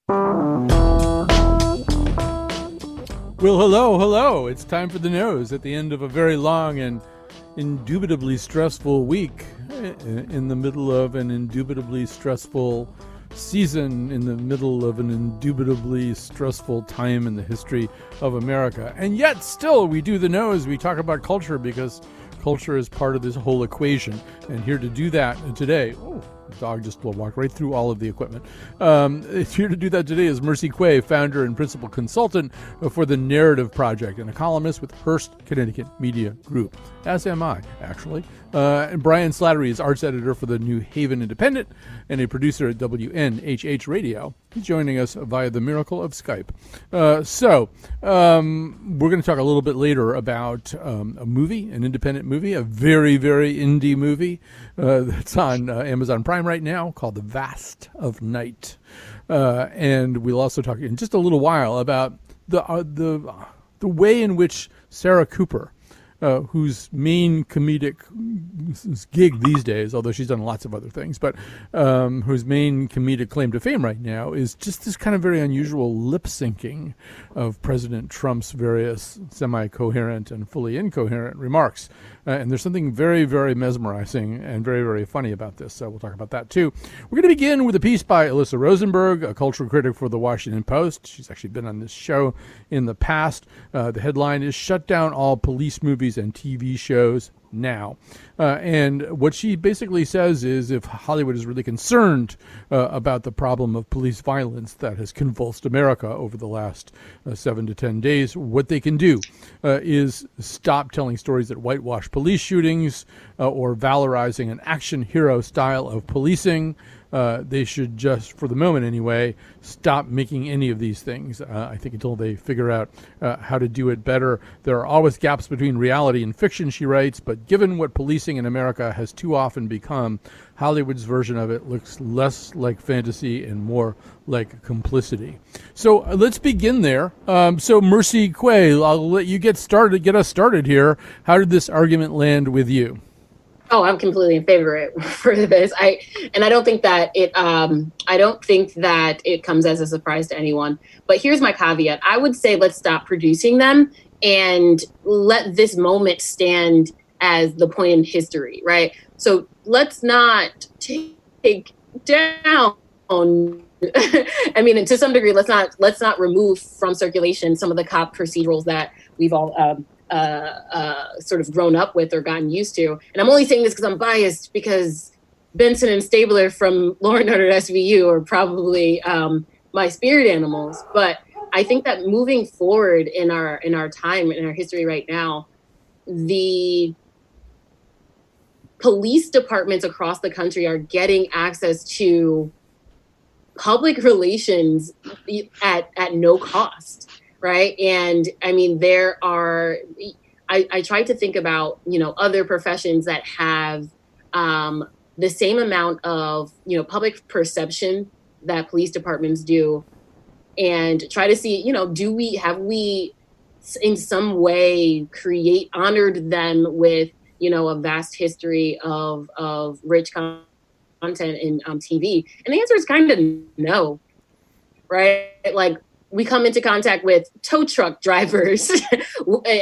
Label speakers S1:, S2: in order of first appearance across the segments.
S1: Well, hello. It's time for the nose at the end of a very long and indubitably stressful week, in the middle of an indubitably stressful season, in the middle of an indubitably stressful time in the history of America. And yet still we do the nose. We talk about culture because culture is part of this whole equation. And here to do that today, the dog just will walk right through all of the equipment. Here to do that today is Mercy Quay, founder and principal consultant for the Narrative Project and a columnist with Hearst, Connecticut Media Group, as am I, actually. And Brian Slattery is arts editor for the New Haven Independent and a producer at WNHH Radio. He's joining us via the miracle of Skype. So we're going to talk a little bit later about a movie, an independent movie, a very, very indie movie that's on Amazon Prime right now called The Vast of Night. And we'll also talk in just a little while about the way in which Sarah Cooper, whose main comedic gig these days, although she's done lots of other things, but whose main comedic claim to fame right now is just this kind of very unusual lip-syncing of President Trump's various semi-coherent and fully incoherent remarks. And there's something very, very mesmerizing and very, very funny about this, so we'll talk about that too. We're going to begin with a piece by Alyssa Rosenberg, a cultural critic for The Washington Post. She's actually been on this show in the past. The headline is "Shut Down All Police Movies and TV Shows Now." And what she basically says is if Hollywood is really concerned about the problem of police violence that has convulsed America over the last 7 to 10 days, what they can do is stop telling stories that whitewash police shootings or valorizing an action hero style of policing. They should just, for the moment anyway, stop making any of these things, I think, until they figure out how to do it better. There are always gaps between reality and fiction, she writes, but given what policing in America has too often become, Hollywood's version of it looks less like fantasy and more like complicity. So let's begin there. So Mercy Quay, I'll let you get us started here. How did this argument land with you?
S2: Oh, I'm completely in favor for this. I don't think that it comes as a surprise to anyone. But here's my caveat. I would say let's stop producing them and let this moment stand as the point in history, right? So let's not take down I mean, to some degree, let's not remove from circulation some of the cop procedurals that we've all sort of grown up with or gotten used to. And I'm only saying this because I'm biased, because Benson and Stabler from Law and Order SVU are probably my spirit animals. But I think that moving forward in our time, in our history right now, the police departments across the country are getting access to public relations at no cost. Right. And I mean, I tried to think about, other professions that have the same amount of, public perception that police departments do, and try to see, have we in some way honored them with, a vast history of rich content in TV? And the answer is kind of no. Right. Like, we come into contact with tow truck drivers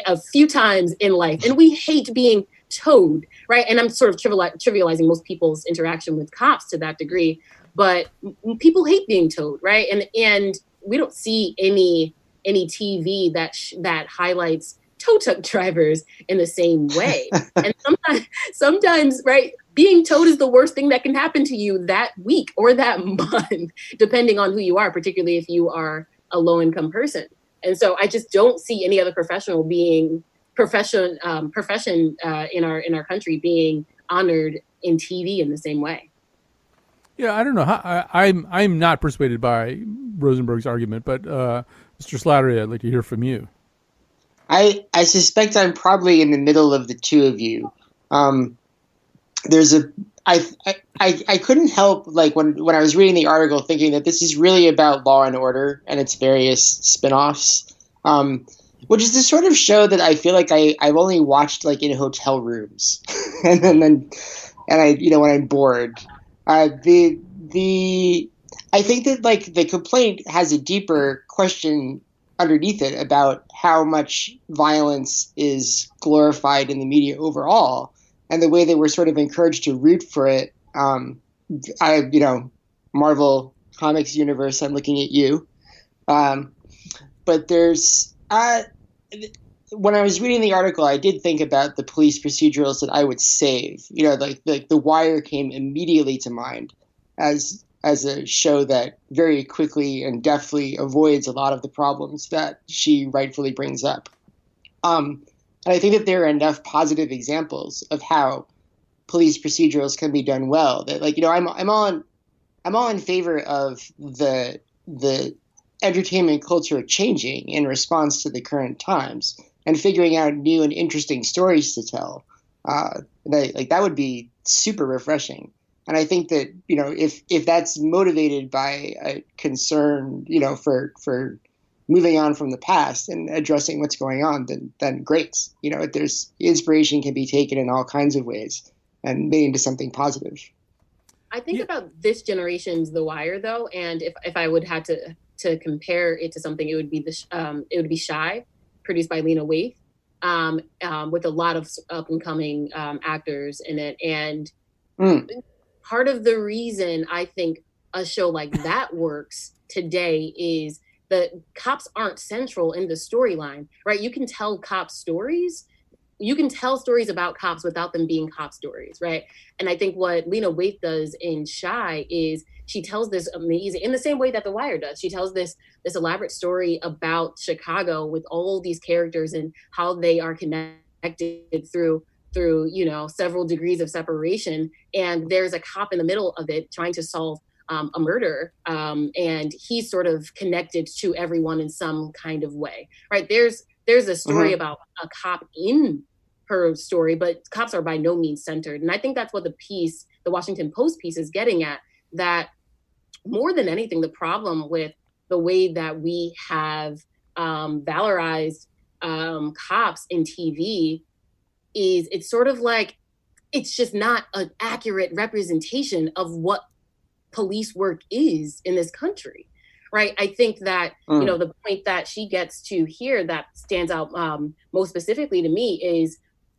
S2: a few times in life, and we hate being towed, right? And I'm sort of trivializing most people's interaction with cops to that degree, but people hate being towed, right? And we don't see any TV that highlights tow truck drivers in the same way. And sometimes, right, being towed is the worst thing that can happen to you that week or that month, depending on who you are, particularly if you are a low-income person. And so I just don't see any other profession in our country being honored in TV in the same way.
S1: Yeah, I don't know. I'm not persuaded by Rosenberg's argument, but Mr. Slattery, I'd like to hear from you.
S3: I suspect I'm probably in the middle of the two of you. I couldn't help, like, when I was reading the article, thinking that this is really about Law and Order and its various spin-offs, which is the sort of show that I feel like I've only watched, like, in hotel rooms, and I when I'm bored. I I think that like the complaint has a deeper question underneath it about how much violence is glorified in the media overall, and the way that we're sort of encouraged to root for it. Marvel Comics universe, I'm looking at you. But there's when I was reading the article, I did think about the police procedurals that I would save. Like The Wire came immediately to mind as a show that very quickly and deftly avoids a lot of the problems that she rightfully brings up. And I think that there are enough positive examples of how police procedurals can be done well that, like, I'm all in favor of the entertainment culture changing in response to the current times and figuring out new and interesting stories to tell. That would be super refreshing. And I think that, if that's motivated by a concern, for moving on from the past and addressing what's going on, then great. There's inspiration can be taken in all kinds of ways and made into something positive.
S2: I think about this generation's The Wire, though, and if I would have to compare it to something, it would be Shy, produced by Lena Waithe, with a lot of up and coming actors in it. And part of the reason I think a show like that works today is that cops aren't central in the storyline, right? You can tell cop stories. You can tell stories about cops without them being cop stories, right? And I think what Lena Waithe does in Shy is she tells this amazing, in the same way that The Wire does, she tells this elaborate story about Chicago with all these characters and how they are connected through several degrees of separation. And there's a cop in the middle of it trying to solve a murder, and he's sort of connected to everyone in some kind of way, right? There's a story about a cop in her story, but cops are by no means centered. And I think that's what the Washington Post piece is getting at, that more than anything, the problem with the way that we have valorized cops in TV is it's sort of like, it's just not an accurate representation of what police work is in this country. Right. I think that, the point that she gets to here that stands out most specifically to me is,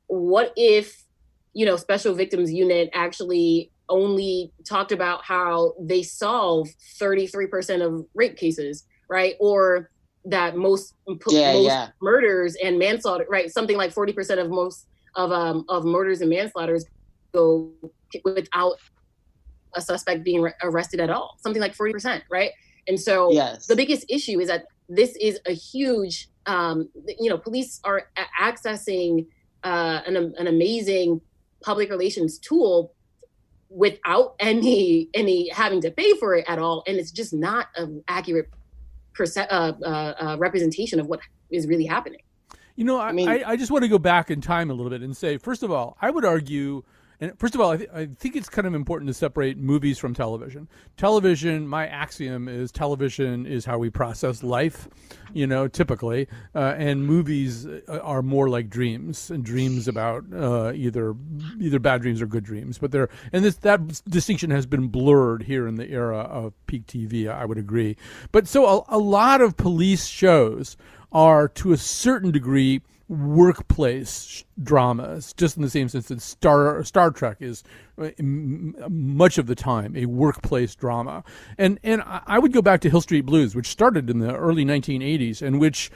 S2: what if, Special Victims Unit actually only talked about how they solve 33% of rape cases, right? Or that most murders and manslaughter, right? Something like 40% of most of murders and manslaughters go without a suspect being arrested at all. Something like 40%, right? And so the biggest issue is that this is a huge, police are accessing an amazing public relations tool without any having to pay for it at all. And it's just not an accurate representation of what is really happening.
S1: I just want to go back in time a little bit and say, first of all, I would argue, and first of all, I think it's kind of important to separate movies from television. Television, my axiom is television is how we process life, typically, and movies are more like dreams, and dreams about either bad dreams or good dreams. But that distinction has been blurred here in the era of peak TV. I would agree. But so a lot of police shows are, to a certain degree, workplace dramas, just in the same sense that Star Trek is much of the time a workplace drama. And I would go back to Hill Street Blues, which started in the early 1980s, and which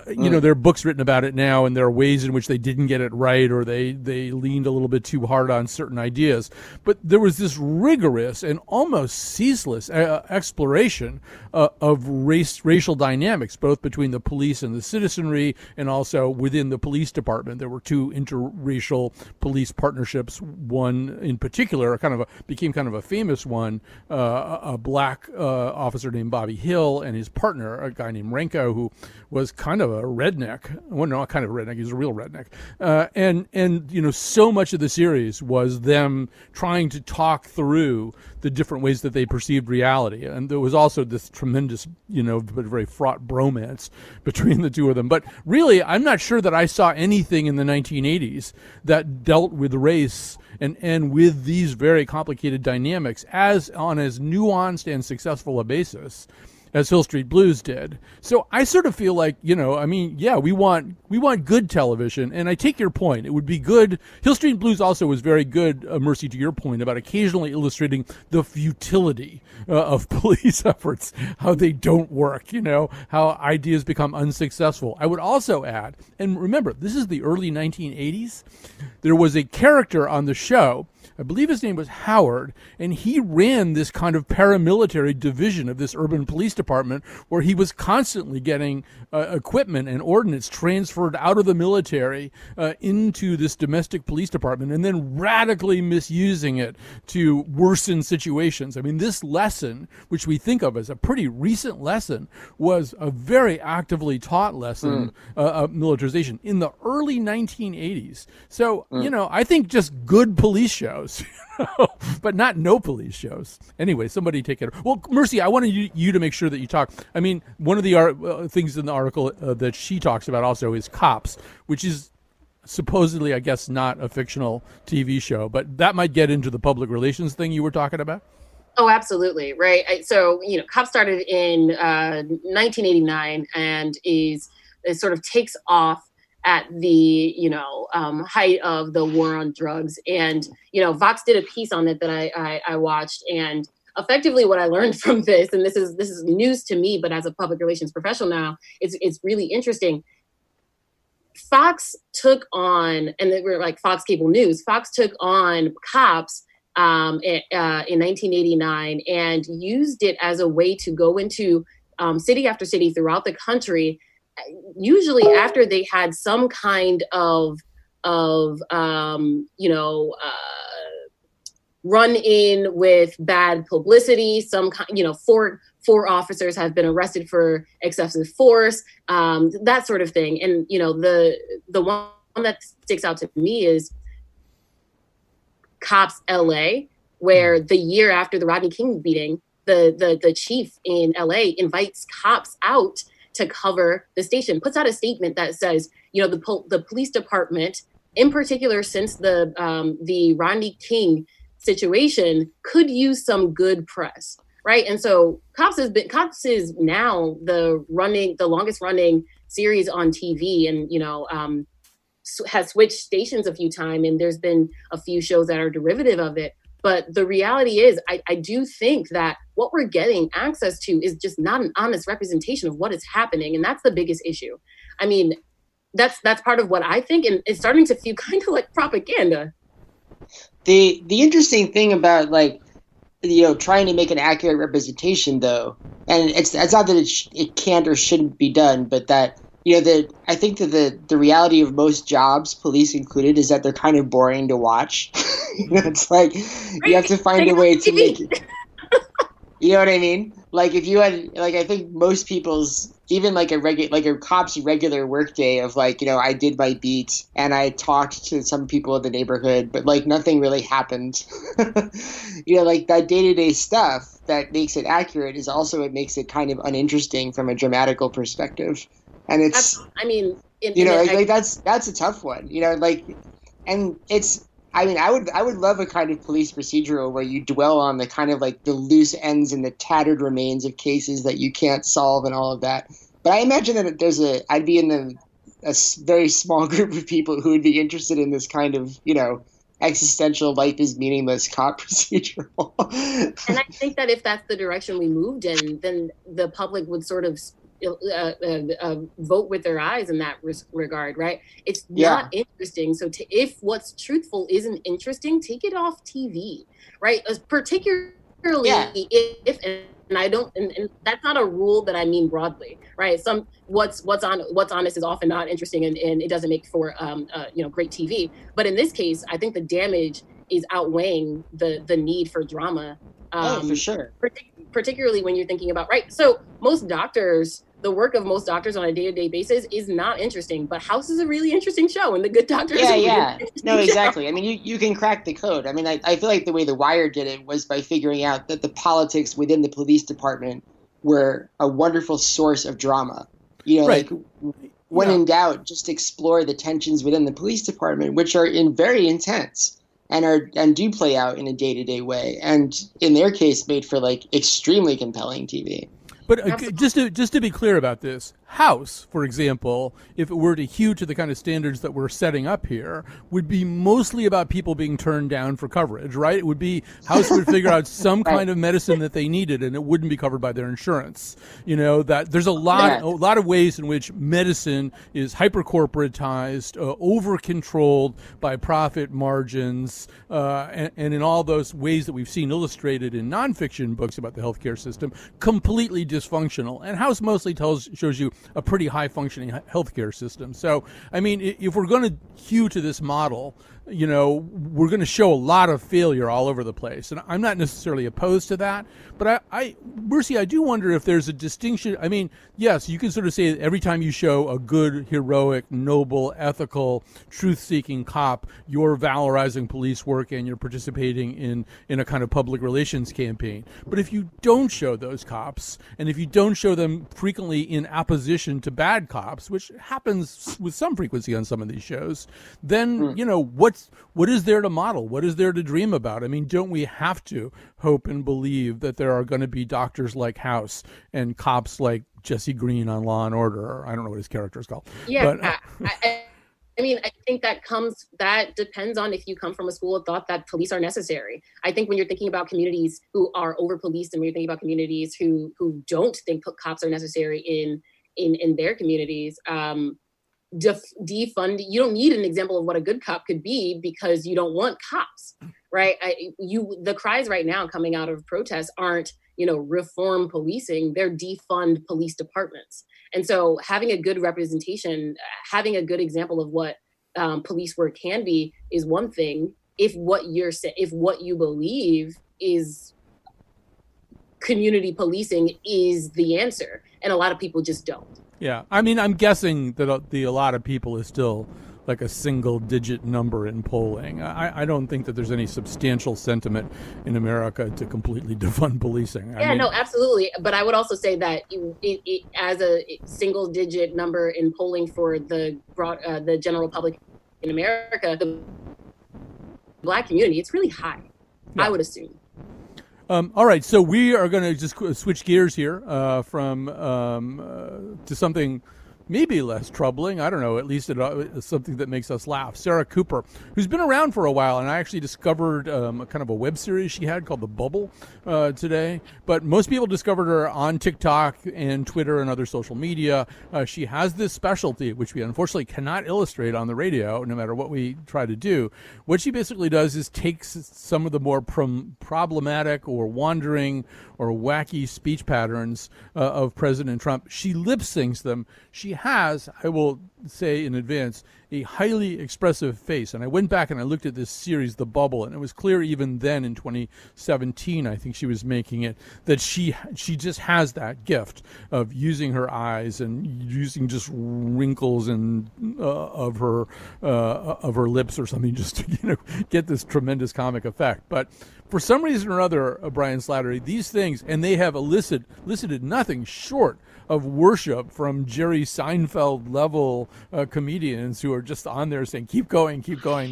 S1: there are books written about it now, and there are ways in which they didn't get it right, or they leaned a little bit too hard on certain ideas. But there was this rigorous and almost ceaseless exploration of racial dynamics, both between the police and the citizenry, and also within the police department. There were two interracial police partnerships. One in particular became kind of a famous one, a black officer named Bobby Hill and his partner, a guy named Renko, who was kind of a redneck. Well, not kind of a redneck. He's a real redneck. And so much of the series was them trying to talk through the different ways that they perceived reality. And there was also this tremendous, but very fraught bromance between the two of them. But really, I'm not sure that I saw anything in the 1980s that dealt with race and with these very complicated dynamics as nuanced and successful a basis as Hill Street Blues did. So I sort of feel like, we want good television, and I take your point. It would be good. Hill Street Blues also was very good, Mercy, to your point about occasionally illustrating the futility of police efforts, how they don't work, how ideas become unsuccessful. I would also add, and remember, this is the early 1980s, there was a character on the show, I believe his name was Howard, and he ran this kind of paramilitary division of this urban police department where he was constantly getting equipment and ordnance transferred out of the military into this domestic police department and then radically misusing it to worsen situations. I mean, this lesson, which we think of as a pretty recent lesson, was a very actively taught lesson of militarization in the early 1980s. So, I think just good police shows. But not no police shows. Anyway, somebody take it. Well, Mercy, I wanted you to make sure that you talk. I mean, one of the things in the article that she talks about also is Cops, which is supposedly, I guess, not a fictional TV show, but that might get into the public relations thing you were talking about.
S2: Oh, absolutely. Right. So, Cops started in 1989 and it sort of takes off at the, height of the war on drugs. And, Vox did a piece on it that I watched. And effectively what I learned from this, and this is news to me, but as a public relations professional now, it's really interesting. Fox took on, and they were like Fox Cable News, Fox took on Cops in 1989 and used it as a way to go into city after city throughout the country, usually after they had some kind of run in with bad publicity, some kind, four officers have been arrested for excessive force, that sort of thing. And, the one that sticks out to me is Cops LA, where the year after the Rodney King beating, the chief in LA invites cops out to cover the station, puts out a statement that says, the police department, in particular, since the Rodney King situation, could use some good press, right? And so Cops is now the longest running series on TV, and has switched stations a few times, and there's been a few shows that are derivative of it. But the reality is, I do think that what we're getting access to is just not an honest representation of what is happening. And that's the biggest issue. I mean, that's part of what I think. And it's starting to feel kind of like propaganda.
S3: The interesting thing about, trying to make an accurate representation, though, and it's not that it can't or shouldn't be done, but that, I think that the reality of most jobs, police included, is that they're kind of boring to watch. It's like you have to find a way to make it. You know what I mean? Like if you had, I think most people's, even a cop's regular workday of I did my beat and I talked to some people in the neighborhood, but nothing really happened. That day-to-day stuff that makes it accurate is also what makes it kind of uninteresting from a dramatical perspective. And it's, that's a tough one, and it's, I would love a kind of police procedural where you dwell on the kind of the loose ends and the tattered remains of cases that you can't solve and all of that. But I imagine that I'd be in a very small group of people who would be interested in this kind of, existential life is meaningless cop procedural.
S2: And I think that if that's the direction we moved in, then the public would sort of vote with their eyes in that regard, right? It's not interesting. So if what's truthful isn't interesting, take it off TV, right? Particularly if and I don't, and that's not a rule that I mean broadly, right? What's honest is often not interesting, and it doesn't make for great TV. But in this case, I think the damage is outweighing the need for drama.
S3: For sure.
S2: Particularly when you're thinking about, right? So most doctors the work of most doctors on a day-to-day basis is not interesting, but House is a really interesting show, and The Good Doctor is a really interesting
S3: No, exactly.
S2: show.
S3: I mean, you can crack the code. I mean, I feel like the way The Wire did it was by figuring out that the politics within the police department were a wonderful source of drama. You know,
S1: Right.
S3: like when in doubt, just explore the tensions within the police department, which are very intense and do play out in a day-to-day way, and in their case, made for like extremely compelling TV.
S1: But just to be clear about this, House, for example, if it were to hew to the kind of standards that we're setting up here, would be mostly about people being turned down for coverage, right? It would be House would figure out some kind of medicine that they needed, and it wouldn't be covered by their insurance. You know, that there's a lot of ways in which medicine is hyper corporatized, over controlled by profit margins, and in all those ways that we've seen illustrated in nonfiction books about the healthcare system, completely dysfunctional. And House mostly shows you a pretty high-functioning healthcare system. So, I mean, if we're going to hew to this model, you know, we're going to show a lot of failure all over the place. And I'm not necessarily opposed to that. But Mercy, I do wonder if there's a distinction. I mean, yes, you can sort of say that every time you show a good, heroic, noble, ethical, truth-seeking cop, you're valorizing police work and you're participating in a kind of public relations campaign. But if you don't show those cops, and if you don't show them frequently in opposition to bad cops, which happens with some frequency on some of these shows, then, you know, what is there to model? What is there to dream about? I mean, don't we have to hope and believe that there are going to be doctors like House and cops like Jesse Green on Law and Order? Or I don't know what his character is called.
S2: Yeah,
S1: but,
S2: I mean, I think that depends on if you come from a school of thought that police are necessary. I think when you're thinking about communities who are over-policed, and when you're thinking about communities who don't think cops are necessary in their communities, defund. You don't need an example of what a good cop could be because you don't want cops, right? The cries right now coming out of protests aren't, you know, reform policing, they're defund police departments. And so having a good representation, having a good example of what police work can be is one thing. If what you believe is community policing is the answer, and a lot of people just don't.
S1: Yeah, I mean, I'm guessing that a lot of people is still like a single-digit number in polling. I don't think that there's any substantial sentiment in America to completely defund policing. I mean,
S2: no, absolutely. But I would also say that it, as a single-digit number in polling for the general public in America, the Black community, it's really high, I would assume.
S1: All right, so we are going to just switch gears here from to something maybe less troubling. I don't know, at least it's something that makes us laugh. Sarah Cooper, who's been around for a while, and I actually discovered kind of a web series she had called The Bubble today. But most people discovered her on TikTok and Twitter and other social media. She has this specialty, which we unfortunately cannot illustrate on the radio, no matter what we try to do. What she basically does is takes some of the more problematic or wandering or wacky speech patterns of President Trump. She lip syncs them. She has, I will say in advance, a highly expressive face. And I went back and I looked at this series, The Bubble, and it was clear even then in 2017, I think she was making it, that she just has that gift of using her eyes and using just wrinkles and of her lips or something just to get this tremendous comic effect. But for some reason or other, Brian Slattery, these things, and they have elicited nothing short of worship from Jerry Seinfeld level comedians who are just on there saying, keep going,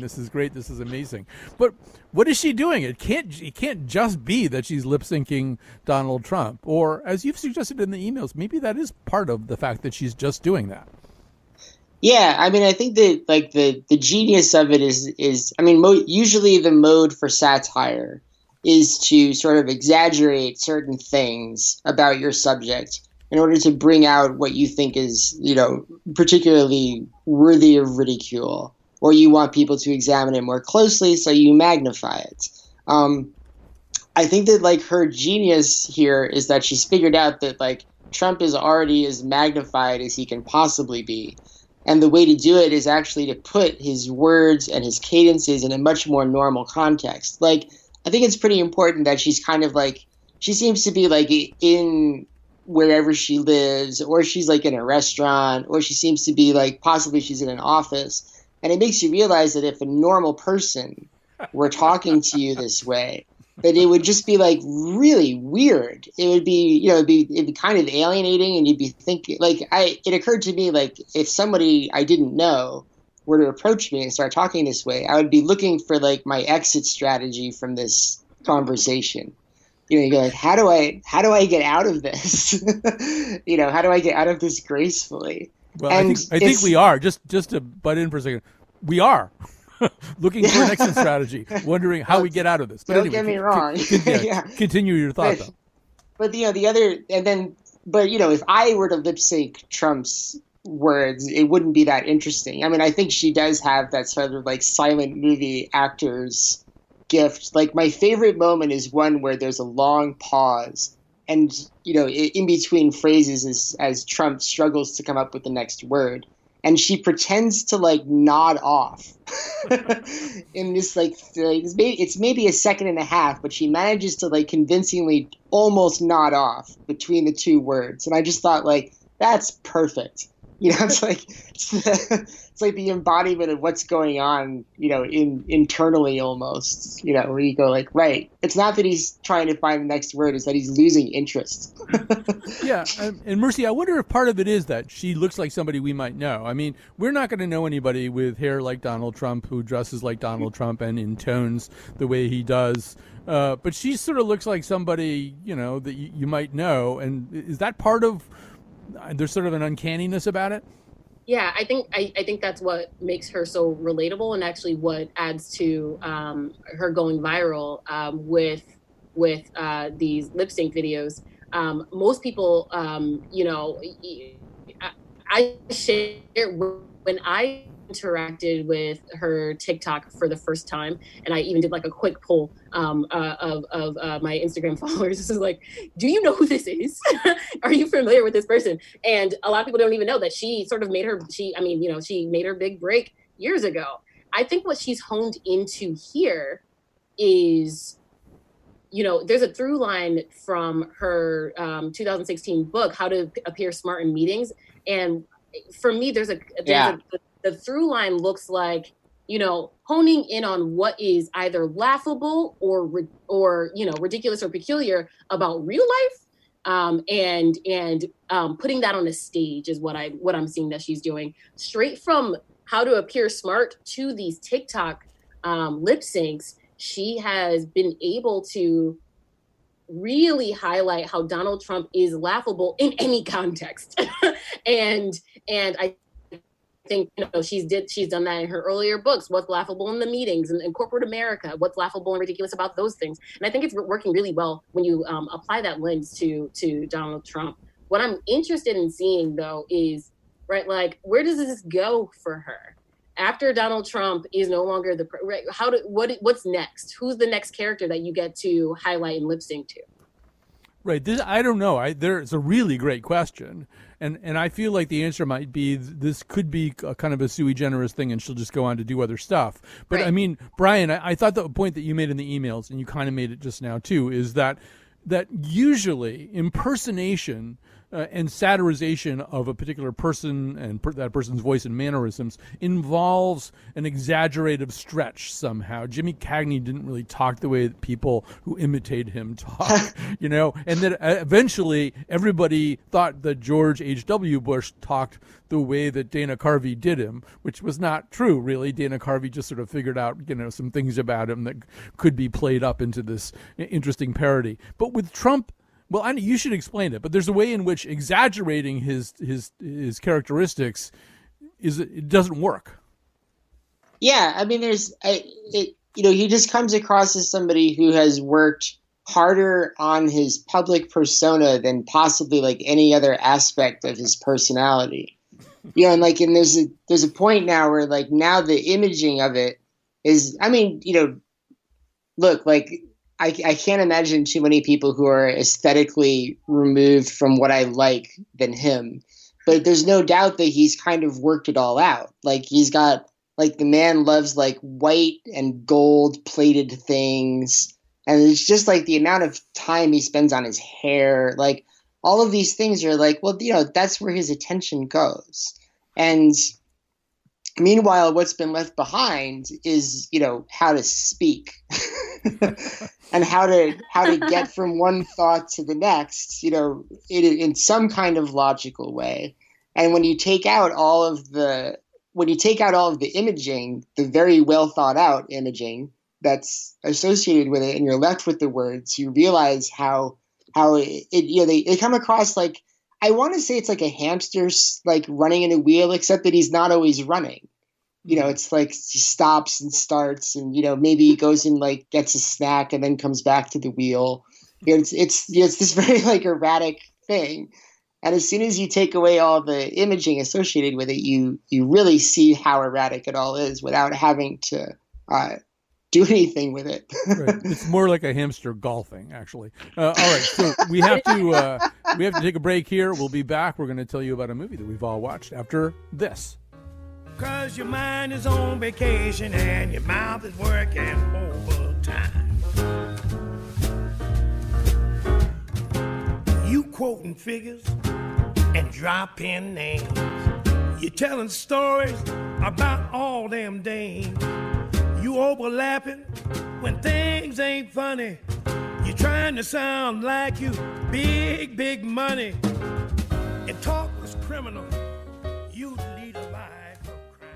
S1: this is great, this is amazing. But what is she doing? It can't just be that she's lip syncing Donald Trump, or as you've suggested in the emails, maybe that is part of the fact that she's just doing that.
S3: Yeah, I mean, I think that like the genius of it is I mean, usually the mode for satire is to sort of exaggerate certain things about your subject in order to bring out what you think is, you know, particularly worthy of ridicule, or you want people to examine it more closely, so you magnify it. I think that like her genius here is that she's figured out that like Trump is already as magnified as he can possibly be. And the way to do it is actually to put his words and his cadences in a much more normal context. Like, I think it's pretty important that she's kind of like, she seems to be like in wherever she lives, or she's like in a restaurant, or she seems to be like possibly she's in an office. And it makes you realize that if a normal person were talking to you this way, that it would just be like really weird. It would be, it'd be kind of alienating, and you'd be thinking it occurred to me, like, if somebody I didn't know were to approach me and start talking this way, I would be looking for like my exit strategy from this conversation. You go like, how do I get out of this? How do I get out of this gracefully?
S1: Well, I think we are, just to butt in for a second, we are looking for an exit strategy, wondering how we get out of this. But
S3: don't
S1: anyway,
S3: get me wrong.
S1: Continue your thought, though.
S3: But if I were to lip sync Trump's words, it wouldn't be that interesting. I mean, I think she does have that sort of like silent movie actor's gift. Like, my favorite moment is one where there's a long pause, and in between phrases as Trump struggles to come up with the next word, and she pretends to like nod off in this it's maybe a second and a half, but she manages to like convincingly almost nod off between the two words, and I just thought, like, that's perfect. It's like the embodiment of what's going on, internally almost, where you go like, right. It's not that he's trying to find the next word, it's that he's losing interest.
S1: Yeah. And Mercy, I wonder if part of it is that she looks like somebody we might know. I mean, we're not going to know anybody with hair like Donald Trump, who dresses like Donald Trump and intones the way he does. But she sort of looks like somebody, that you might know. And is that part of, there's sort of an uncanniness about it?
S2: Yeah, I think that's what makes her so relatable, and actually what adds to her going viral with these lip sync videos. Most people, I share when I interacted with her TikTok for the first time, and I even did like a quick poll of my Instagram followers. This is like, do you know who this is? Are you familiar with this person? And a lot of people don't even know that she sort of made her, she made her big break years ago. I think what she's honed into here is, there's a through line from her 2016 book, How to Appear Smart in Meetings. And for me, the through line looks like, honing in on what is either laughable or ridiculous or peculiar about real life, and putting that on a stage is what I'm seeing that she's doing. Straight from How to Appear Smart to these TikTok lip syncs, she has been able to really highlight how Donald Trump is laughable in any context, and I think she's done that in her earlier books. What's laughable in the meetings and in corporate America? What's laughable and ridiculous about those things? And I think it's working really well when you apply that lens to Donald Trump. What I'm interested in seeing, though, is where does this go for her after Donald Trump is no longer what's next? Who's the next character that you get to highlight and lip sync to?
S1: Right. I don't know. There's a really great question. And I feel like the answer might be this could be a kind of a sui generis thing, and she'll just go on to do other stuff. But right. I mean, Brian, I thought the point that you made in the emails, and you kind of made it just now too, is that usually impersonation and satirization of a particular person and that person's voice and mannerisms involves an exaggerative stretch somehow. Jimmy Cagney didn't really talk the way that people who imitate him talk, and that eventually everybody thought that George H.W. Bush talked the way that Dana Carvey did him, which was not true, really. Dana Carvey just sort of figured out, some things about him that could be played up into this interesting parody. But with Trump, well, you should explain it, but there's a way in which exaggerating his characteristics it doesn't work.
S3: Yeah, I mean, he just comes across as somebody who has worked harder on his public persona than possibly like any other aspect of his personality. And there's a point now where like now the imaging of it is, I mean, look, like, I can't imagine too many people who are aesthetically removed from what I like than him. But there's no doubt that he's kind of worked it all out. Like, he's got, like, the man loves, like, white and gold plated things. And it's just, like, the amount of time he spends on his hair. Like, all of these things are like, well, that's where his attention goes. And meanwhile, what's been left behind is, how to speak and how to get from one thought to the next, in some kind of logical way. And when you take out all of the imaging, the very well thought out imaging that's associated with it, and you're left with the words, you realize how they come across like, I want to say it's like a hamster like running in a wheel, except that he's not always running. It's like he stops and starts, and maybe he goes and like gets a snack and then comes back to the wheel. It's this very like erratic thing. And as soon as you take away all the imaging associated with it, you really see how erratic it all is without having to do anything with it.
S1: Right. It's more like a hamster golfing, actually. All right, so we have to take a break here. We'll be back. We're going to tell you about a movie that we've all watched after this.
S4: 'Cause your mind is on vacation and your mouth is working overtime. You quoting figures and dropping names. You're telling stories about all them dames. You overlapping when things ain't funny. You're trying to sound like you big, big money. And talk was criminal. You lead a life of crime.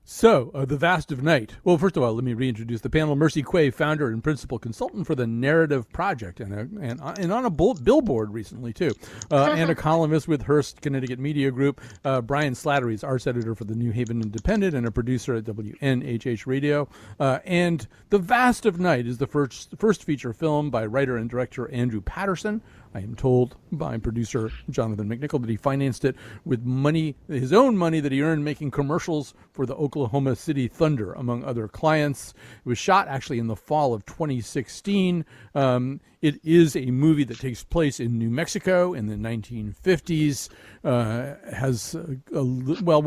S1: So, The Vast of Night. Well, first of all, let me reintroduce the panel. Mercy Quay, founder and principal consultant for the Narrative Project, and on a billboard recently, too. And a columnist with Hearst Connecticut Media Group. Brian Slattery is arts editor for the New Haven Independent and a producer at WNHH Radio. And The Vast of Night is the first feature film by writer and director Andrew Patterson. I am told by producer Jonathan McNichol that he financed it with money, his own money that he earned making commercials for the Oklahoma City Thunder, among other clients. It was shot actually in the fall of 2016. It is a movie that takes place in New Mexico in the 1950s. We'll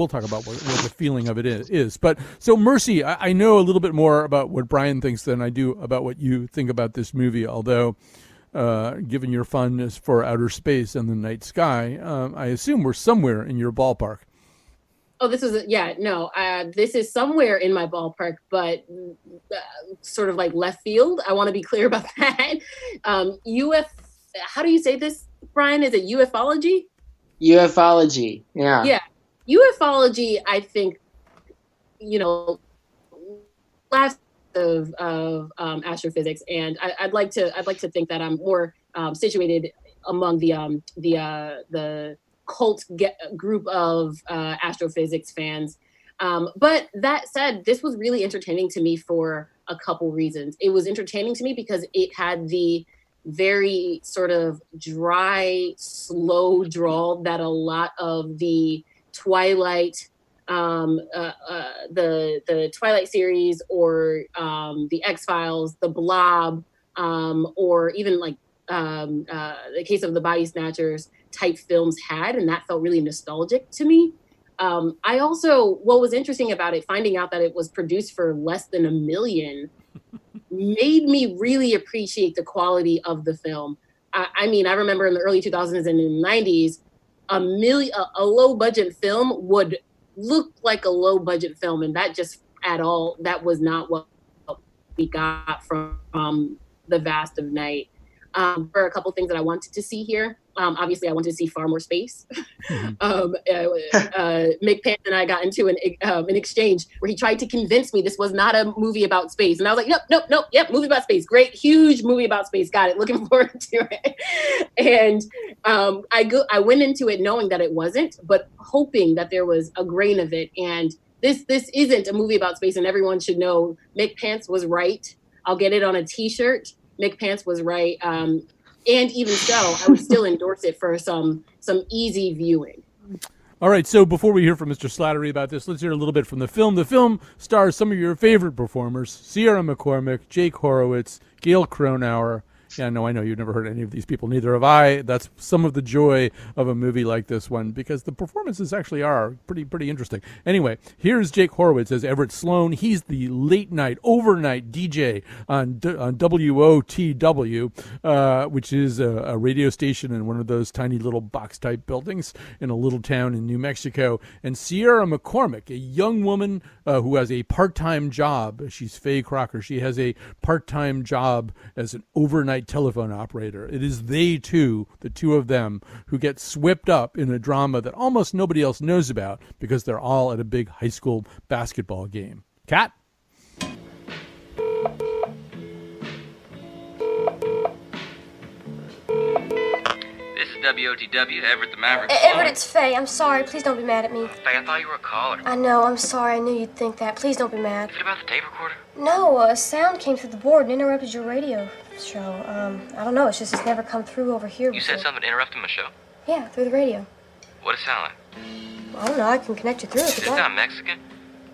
S1: talk about what the feeling of it is. But so, Mercy, I know a little bit more about what Brian thinks than I do about what you think about this movie, although given your fondness for outer space and the night sky, I assume we're somewhere in your ballpark.
S2: Oh, this is somewhere in my ballpark, but sort of like left field. I want to be clear about that. How do you say this, Brian? Is it ufology?
S3: Ufology, yeah.
S2: Yeah, ufology, I think, last of astrophysics, and I'd like to think that I'm more situated among the cult group of astrophysics fans. But that said, this was really entertaining to me for a couple reasons. It was entertaining to me because it had the very sort of dry, slow drawl that a lot of the Twilight the Twilight series or the X-Files, the Blob, or even like the case of the Body Snatchers type films had, and that felt really nostalgic to me. I also, what was interesting about it, finding out that it was produced for less than $1 million, made me really appreciate the quality of the film. I mean, I remember in the early 2000s and in the 90s, a low budget film would look like a low budget film, and that was not what we got from The Vast of Night. There are a couple things that I wanted to see here. Obviously, I wanted to see far more space. Mick Pants and I got into an exchange where he tried to convince me this was not a movie about space. And I was like, nope, yep, movie about space. Great, huge movie about space. Got it. Looking forward to it. And I went into it knowing that it wasn't, but hoping that there was a grain of it. And this isn't a movie about space, and everyone should know Mick Pants was right. I'll get it on a T-shirt. Mick Pants was right. And even so, I would still endorse it for some easy viewing.
S1: All right, so before we hear from Mr. Slattery about this, let's hear a little bit from the film. The film stars some of your favorite performers: Sierra McCormick, Jake Horowitz, Gail Cronauer, Yeah, no, I know you've never heard any of these people. Neither have I. That's some of the joy of a movie like this one, because the performances actually are pretty interesting. Anyway, here's Jake Horowitz as Everett Sloan. He's the late night, overnight DJ on WOTW, which is a radio station in one of those tiny little box-type buildings in a little town in New Mexico. And Sierra McCormick, a young woman who has a part-time job. She's Faye Crocker. She has a part-time job as an overnight telephone operator. It is they two, the two of them, who get swept up in a drama that almost nobody else knows about because they're all at a big high school basketball game. Kat?
S5: WOTW, Everett the Maverick.
S6: Everett, it's Faye. I'm sorry. Please don't be mad at me.
S5: Faye, I thought you were a caller.
S6: I know. I'm sorry. I knew you'd think that. Please don't be mad.
S5: Is it about the tape recorder?
S6: No, a sound came through the board and interrupted your radio show. I don't know. It's never come through over here
S5: You
S6: before.
S5: said something interrupted my show?
S6: Yeah, through the radio.
S5: What did it sound like?
S6: I don't know. I can connect you through if
S5: Did
S6: you
S5: it
S6: want.
S5: sound Mexican?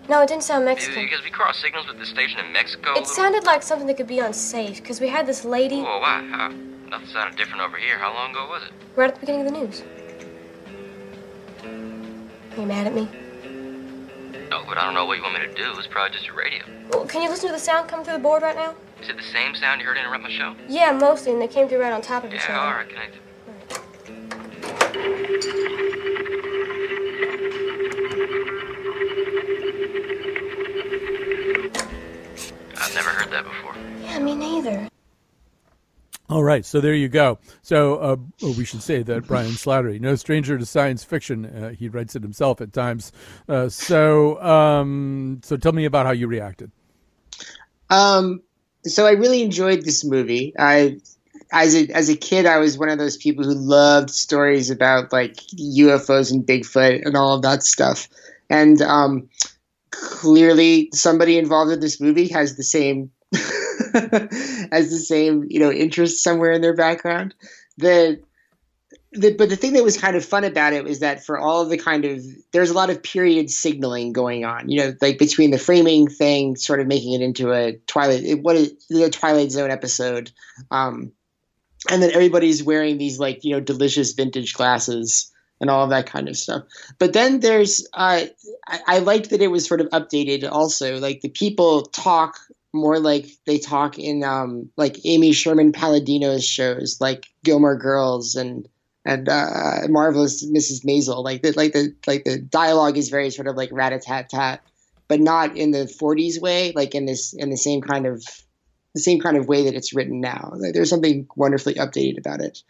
S6: No, it didn't sound Mexican.
S5: Because we crossed signals with the station in Mexico.
S6: It sounded like something that could be unsafe, because we had this lady...
S5: Whoa, why? How? Nothing sounded different over here. How long ago was it?
S6: right at the beginning of the news. Are you mad at me?
S5: No, but I don't know what you want me to do. It's probably just your radio.
S6: Well, can you listen to the sound come through the board right now?
S5: Is it the same sound you heard interrupt my show?
S6: Yeah, mostly, and they came through right on top of each other.
S5: Yeah, all right, connected. I've never heard that before.
S6: Yeah, me neither.
S1: All right, so there you go. So we should say that Brian Slattery, no stranger to science fiction, he writes it himself at times. So tell me about how you reacted.
S3: So I really enjoyed this movie. As a kid, I was one of those people who loved stories about like UFOs and Bigfoot and all of that stuff. And clearly, somebody involved in this movie has the same interest somewhere in their background. But the thing that was kind of fun about it was that for all of the there's a lot of period signaling going on, like between the framing thing, sort of making it into a Twilight Zone episode. And then everybody's wearing these delicious vintage glasses and all of that kind of stuff. But then there's, I liked that it was sort of updated also. Like the people talk more like they talk in like Amy Sherman Palladino's shows, like Gilmore Girls and Marvelous Mrs. Maisel. Like the dialogue is very sort of like rat-a-tat-tat, but not in the 40s way, like in the same kind of way that it's written now. Like, there's something wonderfully updated about it.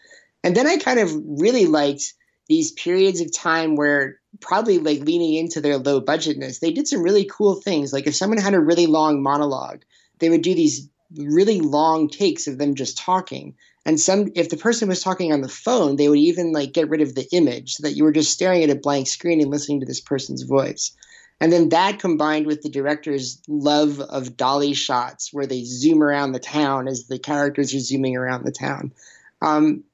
S3: And then I kind of really liked these periods of time where, probably like leaning into their low budgetness, they did some really cool things. Like if someone had a really long monologue, they would do these really long takes of them just talking. And if the person was talking on the phone, they would even like get rid of the image so that you were just staring at a blank screen and listening to this person's voice. And then that combined with the director's love of dolly shots where they zoom around the town as the characters are zooming around the town,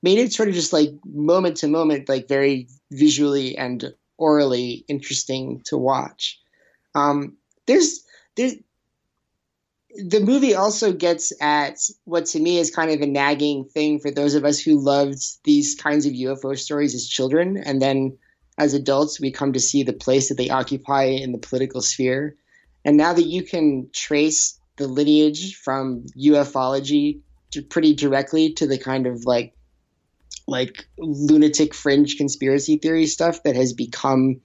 S3: made it sort of just like moment to moment, like very visually and orally interesting to watch. The movie also gets at what to me is kind of a nagging thing for those of us who loved these kinds of UFO stories as children. And then as adults, we come to see the place that they occupy in the political sphere. And now that you can trace the lineage from ufology pretty directly to the kind of like lunatic fringe conspiracy theory stuff that has become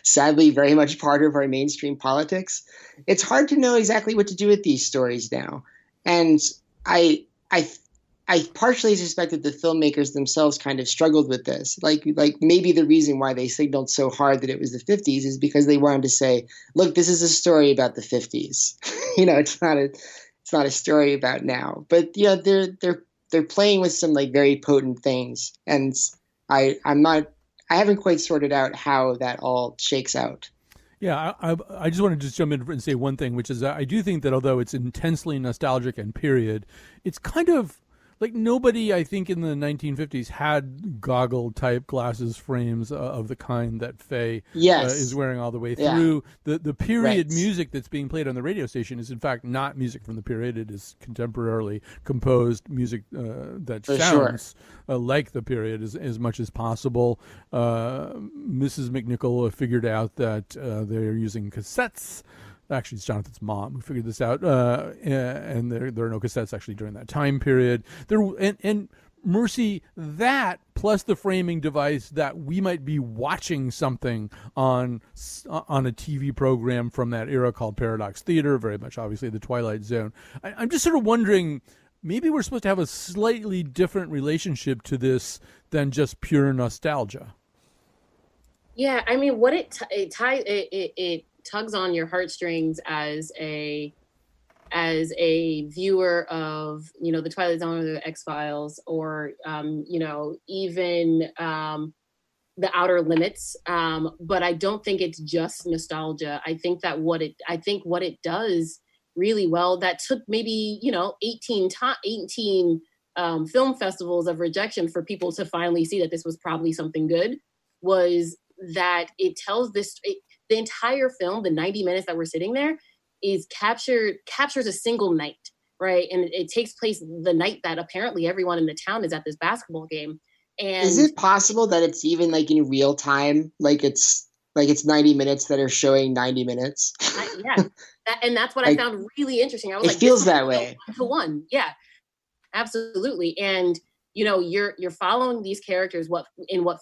S3: sadly very much part of our mainstream politics, it's hard to know exactly what to do with these stories now. And I partially suspect that the filmmakers themselves kind of struggled with this. Like maybe the reason why they signaled so hard that it was the 50s is because they wanted to say, look, this is a story about the 50s. It's not a story about now. But they're playing with some like very potent things, and I haven't quite sorted out how that all shakes out.
S1: Yeah, I just want to just jump in and say one thing, which is I do think that although it's intensely nostalgic and period, it's kind of like nobody, I think, in the 1950s had goggle-type glasses frames of the kind that Faye is wearing all the way through. The period music that's being played on the radio station is, in fact, not music from the period. It is contemporarily composed music that sounds like the period as much as possible. Mrs. McNichol figured out that they're using cassettes. Actually, it's Jonathan's mom who figured this out, and there are no cassettes actually during that time period. And Mercy, that plus the framing device that we might be watching something on a TV program from that era called Paradox Theater, very much obviously the Twilight Zone. I'm just sort of wondering, maybe we're supposed to have a slightly different relationship to this than just pure nostalgia.
S2: Yeah, I mean, what it tugs on your heartstrings as a viewer of, you know, the Twilight Zone or the X-Files, or you know, even the Outer Limits, but I don't think it's just nostalgia. I think that what it does really well, that took maybe, you know, 18 film festivals of rejection for people to finally see that this was probably something good, was that it tells this. The entire film, the 90 minutes that we're sitting there, is captures a single night, right? And it takes place the night that apparently everyone in the town is at this basketball game. And
S3: is it possible that it's even like in real time? Like it's 90 minutes that are showing 90 minutes?
S2: And that's what I found really interesting. I was
S3: it feels that way.
S2: 1-to-1. Yeah, absolutely. And you know, you're following these characters what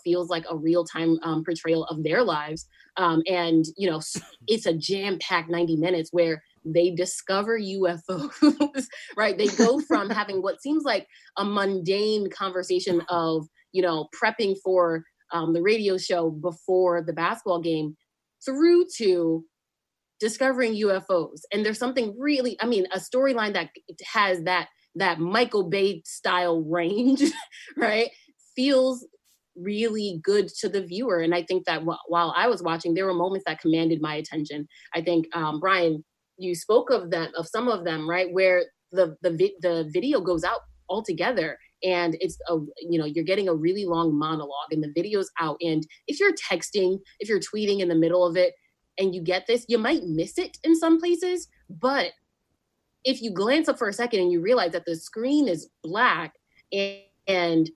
S2: feels like a real-time portrayal of their lives. And, you know, it's a jam-packed 90 minutes where they discover UFOs, right? They go from having what seems like a mundane conversation of, you know, prepping for the radio show before the basketball game, through to discovering UFOs. And there's something really, I mean, a storyline that has that Michael Bay style range, right, feels really good to the viewer. And I think that while I was watching, there were moments that commanded my attention. I think, Brian, you spoke of some of them, right, where the video goes out altogether, and it's you're getting a really long monologue, and the video's out. And if you're texting, if you're tweeting in the middle of it, and you get this, you might miss it in some places, but if you glance up for a second and you realize that the screen is black and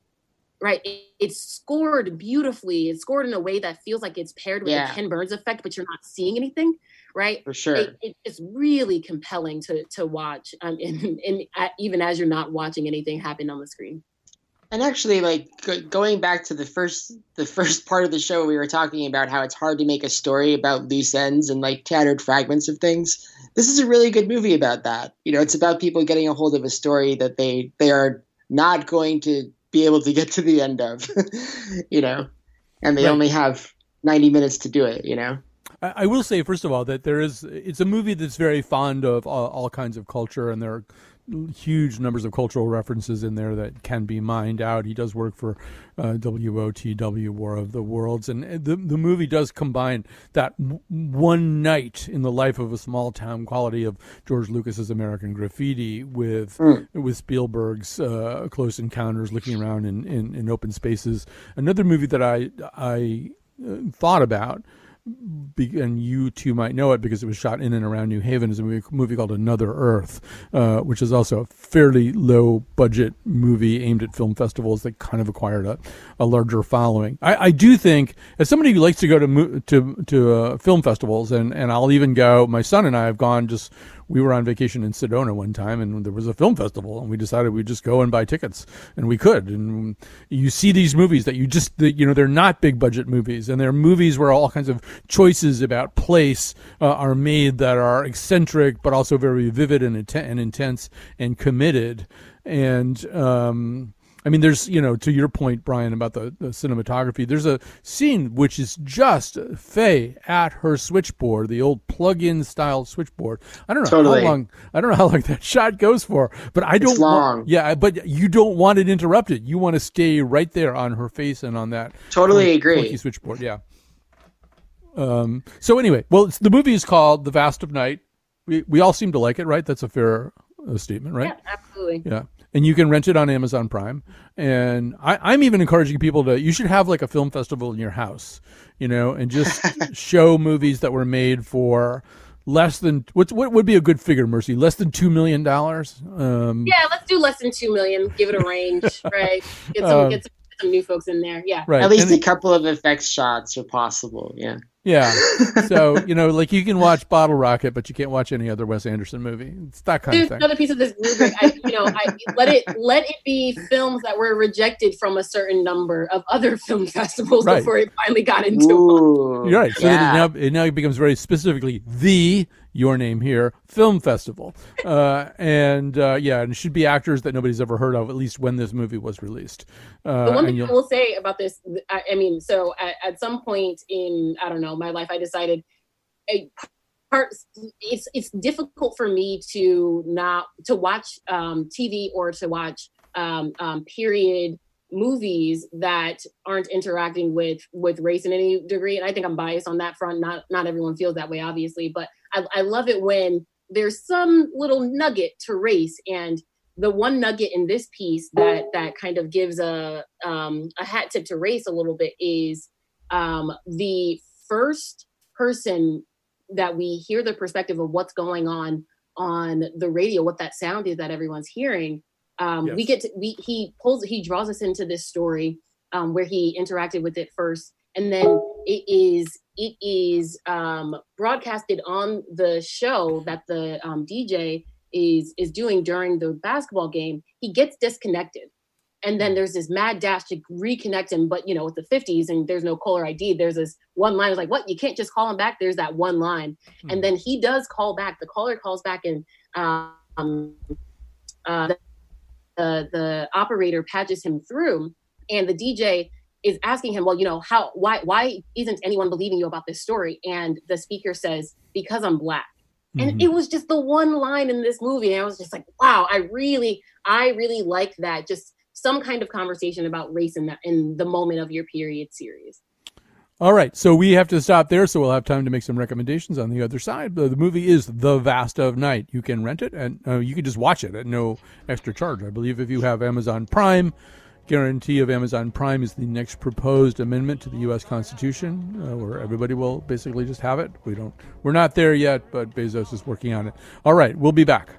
S2: right, it's scored beautifully. It's scored in a way that feels like it's paired with the Ken Burns effect, but you're not seeing anything, right?
S3: For sure.
S2: It's really compelling to watch, and even as you're not watching anything happen on the screen.
S3: And actually, like going back to the first part of the show, we were talking about how it's hard to make a story about loose ends and like tattered fragments of things. This is a really good movie about that. You know, it's about people getting a hold of a story that they are not going to be able to get to the end of, you know, and they only have 90 minutes to do it, you know.
S1: I will say, first of all, that it's a movie that's very fond of all kinds of culture, and there are huge numbers of cultural references in there that can be mined out. He does work for WOTW, War of the Worlds, and the movie does combine that one night in the life of a small town quality of George Lucas's American Graffiti with Spielberg's Close Encounters, looking around in open spaces. Another movie that I thought about, and you two might know it because it was shot in and around New Haven, is a movie called Another Earth, which is also a fairly low-budget movie aimed at film festivals that kind of acquired a larger following. I do think, as somebody who likes to go to film festivals, and I'll even go, my son and I have gone, we were on vacation in Sedona one time, and there was a film festival, and we decided we'd just go and buy tickets, and we could. And you see these movies that they're not big budget movies, and they're movies where all kinds of choices about place are made that are eccentric, but also very vivid and intense and committed. And I mean, there's, to your point, Brian, about the cinematography, there's a scene which is just Faye at her switchboard, the old plug-in style switchboard. I don't know how long that shot goes for, but it's long. But you don't want it interrupted. You want to stay right there on her face and on that.
S3: Totally agree.
S1: Switchboard, yeah. So anyway, the movie is called The Vast of Night. We all seem to like it, right? That's a fair statement, right?
S2: Yeah, absolutely.
S1: Yeah. and you can rent it on Amazon Prime. And I'm even encouraging people you should have like a film festival in your house, and just show movies that were made for less than what would be a good figure, Mercy? Less than $2 million.
S2: Yeah, let's do less than 2 million. Give it a range, right? Get some new folks in there. Yeah,
S1: right.
S3: At least a couple of effects shots are possible. Yeah.
S1: Yeah. So, like you can watch Bottle Rocket, but you can't watch any other Wes Anderson movie. It's that kind of thing.
S2: Another piece of this rubric. Let it be films that were rejected from a certain number of other film festivals before it finally got into one.
S1: You're right. So it now becomes very specifically your name here, film festival. And it should be actors that nobody's ever heard of, at least when this movie was released.
S2: The one thing I will say about this, so at some point in, I don't know, my life, I decided it's difficult for me to watch TV or to watch period movies that aren't interacting with race in any degree. And I think I'm biased on that front. Not everyone feels that way, obviously, but I love it when there's some little nugget to race. And the one nugget in this piece that kind of gives a hat tip to race a little bit is the first person that we hear the perspective of what's going on the radio, what that sound is that everyone's hearing. He draws us into this story where he interacted with it first, and then it is broadcasted on the show that the DJ is doing during the basketball game. He gets disconnected, and then there's this mad dash to reconnect him. But with the 50s and there's no caller ID, there's this one line. It's like, what? You can't just call him back. There's that one line, and then he does call back. The caller calls back, and the operator patches him through, and the DJ is asking him, well, why isn't anyone believing you about this story? And the speaker says, because I'm Black. And it was just the one line in this movie. And I was just like, wow, I really like that. Just some kind of conversation about race in the moment of your period series.
S1: All right. So we have to stop there. So we'll have time to make some recommendations on the other side. The movie is The Vast of Night. You can rent it and you can just watch it at no extra charge. I believe if you have Amazon Prime, guarantee of Amazon Prime is the next proposed amendment to the U.S. Constitution, where everybody will basically just have it. We're not there yet, but Bezos is working on it. All right, we'll be back.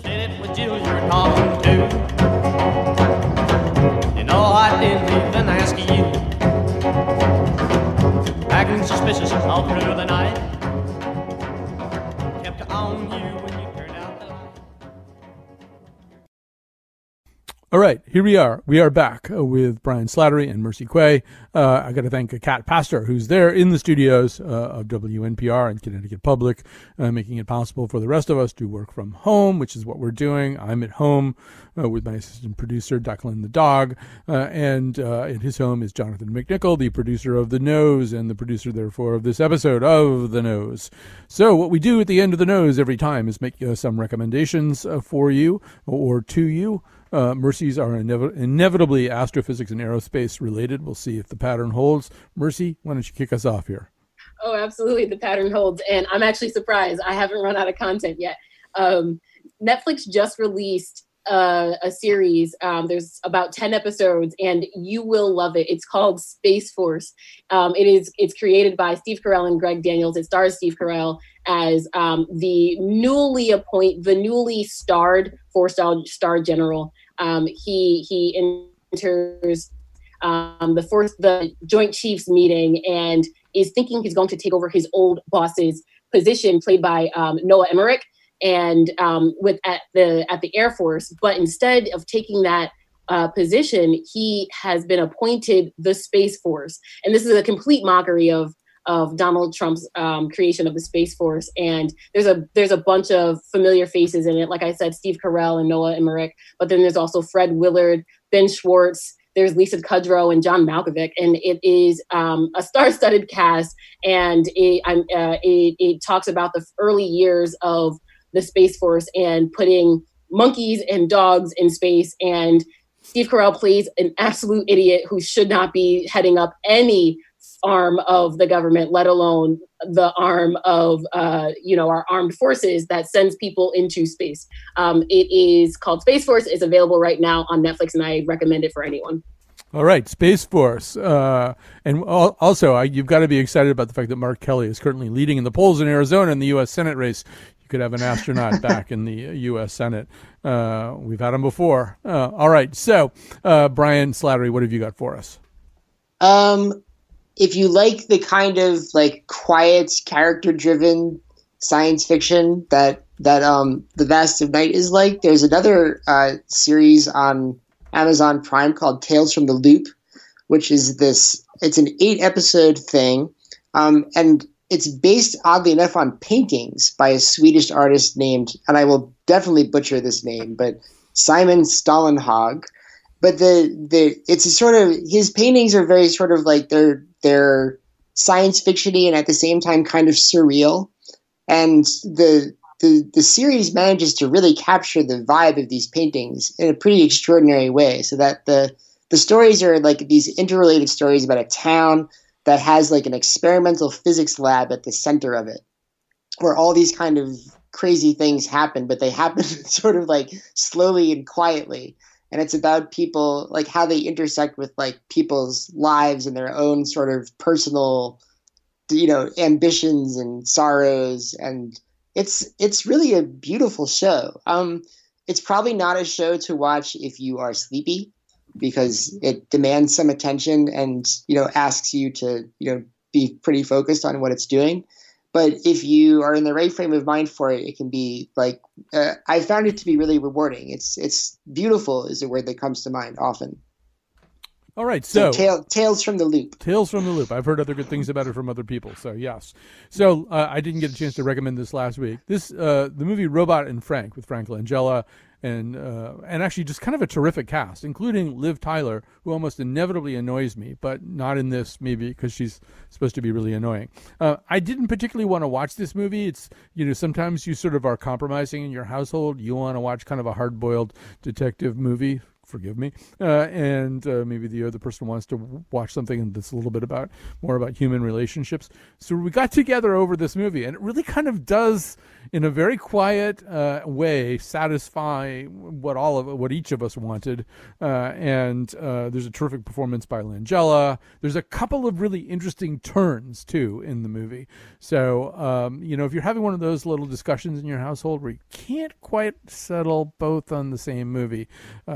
S7: Said it was you you're talking to. I didn't even ask you. Acting suspicious all through the night. Kept on you when you turned out the light.
S1: All right, here we are. We are back with Brian Slattery and Mercy Quay. I got to thank Kat Pastor, who's there in the studios of WNPR and Connecticut Public, making it possible for the rest of us to work from home, which is what we're doing. I'm at home with my assistant producer, Declan the dog, and at his home is Jonathan McNichol, the producer of The Nose and the producer, therefore, of this episode of The Nose. So what we do at the end of The Nose every time is make some recommendations for you or to you. Mercy's are inevitably astrophysics and aerospace related. We'll see if the pattern holds. Mercy, why don't you kick us off here?
S2: Oh, absolutely. The pattern holds. And I'm actually surprised. I haven't run out of content yet. Netflix just released a series. There's about 10 episodes and you will love it. It's called Space Force. It's created by Steve Carell and Greg Daniels. It stars Steve Carell as the newly starred 4-star general. He enters the Joint Chiefs meeting and is thinking he's going to take over his old boss's position, played by Noah Emmerich, and at the Air Force. But instead of taking that position, he has been appointed the Space Force, and this is a complete mockery of Donald Trump's creation of the Space Force. And there's a bunch of familiar faces in it. Like I said, Steve Carell and Noah Emmerich, but then there's also Fred Willard, Ben Schwartz, there's Lisa Kudrow and John Malkovich. And it is a star-studded cast. And it talks about the early years of the Space Force and putting monkeys and dogs in space. And Steve Carell plays an absolute idiot who should not be heading up any arm of the government, let alone the arm of, our armed forces that sends people into space. It is called Space Force. It's available right now on Netflix, and I recommend it for anyone.
S1: All right, Space Force. And also, you've got to be excited about the fact that Mark Kelly is currently leading in the polls in Arizona in the U.S. Senate race. You could have an astronaut back in the U.S. Senate. We've had him before. All right, so Brian Slattery, what have you got for us?
S3: If you like the kind of like quiet, character-driven science fiction that The Vast of Night is like, there's another series on Amazon Prime called Tales from the Loop, which is it's an 8-episode thing. And it's based, oddly enough, on paintings by a Swedish artist named, and I will definitely butcher this name, but Simon Stålenhag. But it's a sort of, his paintings are very sort of like they're science fiction-y and at the same time kind of surreal. And the series manages to really capture the vibe of these paintings in a pretty extraordinary way, so that the stories are like these interrelated stories about a town that has like an experimental physics lab at the center of it, where all these kind of crazy things happen, but they happen sort of like slowly and quietly. And it's about people, like how they intersect with like people's lives and their own sort of personal, ambitions and sorrows. And it's really a beautiful show. It's probably not a show to watch if you are sleepy, because it demands some attention and, asks you to, be pretty focused on what it's doing. But if you are in the right frame of mind for it, it can be like, I found it to be really rewarding. It's beautiful is a word that comes to mind often.
S1: All right, so
S3: Tales from the Loop.
S1: Tales from the Loop. I've heard other good things about it from other people, so yes. So I didn't get a chance to recommend this last week. The movie Robot and Frank with Frank Langella and actually just kind of a terrific cast, including Liv Tyler, who almost inevitably annoys me, but not in this, maybe because she's supposed to be really annoying. I didn't particularly want to watch this movie. It's, sometimes you sort of are compromising in your household. You want to watch kind of a hard-boiled detective movie. Forgive me, and maybe the other person wants to watch something that's a little bit more about human relationships. So we got together over this movie, and it really kind of does, in a very quiet way, satisfy what each of us wanted. And there's a terrific performance by Langella. There's a couple of really interesting turns too in the movie. So if you're having one of those little discussions in your household where you can't quite settle both on the same movie,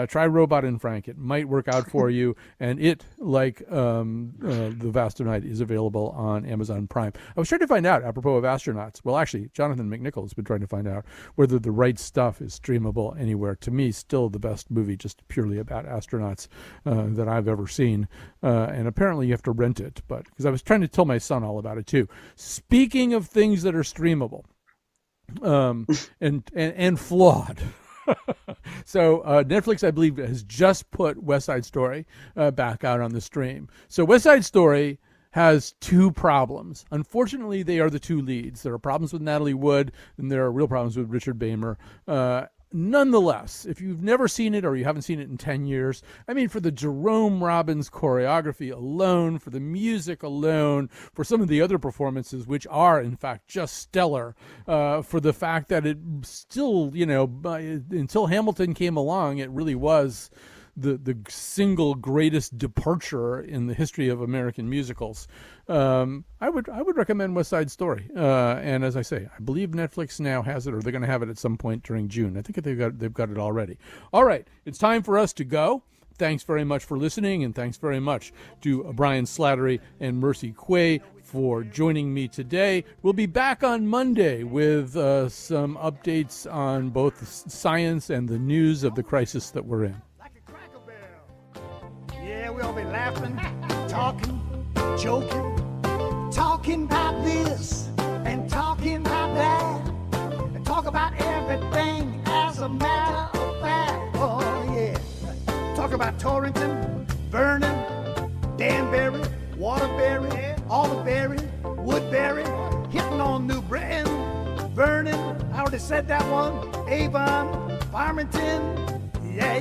S1: try Robot and Frank. It might work out for you. And it, like The Vast of Night, is available on Amazon Prime. I was trying to find out, apropos of astronauts. Well, actually, Jonathan McNichol has been trying to find out whether The Right Stuff is streamable anywhere. To me, still the best movie just purely about astronauts that I've ever seen. And apparently you have to rent it, but because I was trying to tell my son all about it too. Speaking of things that are streamable and flawed. So Netflix, I believe, has just put West Side Story back out on the stream. So West Side Story has two problems. Unfortunately, they are the two leads. There are problems with Natalie Wood, and there are real problems with Richard Beymer. Nonetheless, if you've never seen it or you haven't seen it in 10 years, I mean, for the Jerome Robbins choreography alone, for the music alone, for some of the other performances, which are, in fact, just stellar, for the fact that it still, until Hamilton came along, it really was the single greatest departure in the history of American musicals. I would recommend West Side Story. And as I say, I believe Netflix now has it, or they're going to have it at some point during June. I think they've got it already. All right, it's time for us to go. Thanks very much for listening, and thanks very much to Brian Slattery and Mercy Quay for joining me today. We'll be back on Monday with some updates on both the science and the news of the crisis that we're in.
S4: Yeah, we'll be laughing, talking, joking, talking about this and talking about that, and talk about everything as a matter of fact. Oh, yeah. Talk about Torrington, Vernon, Danbury, Waterbury, Alderbury, Woodbury, hitting on New Britain, Vernon, I already said that one, Avon, Farmington, yeah.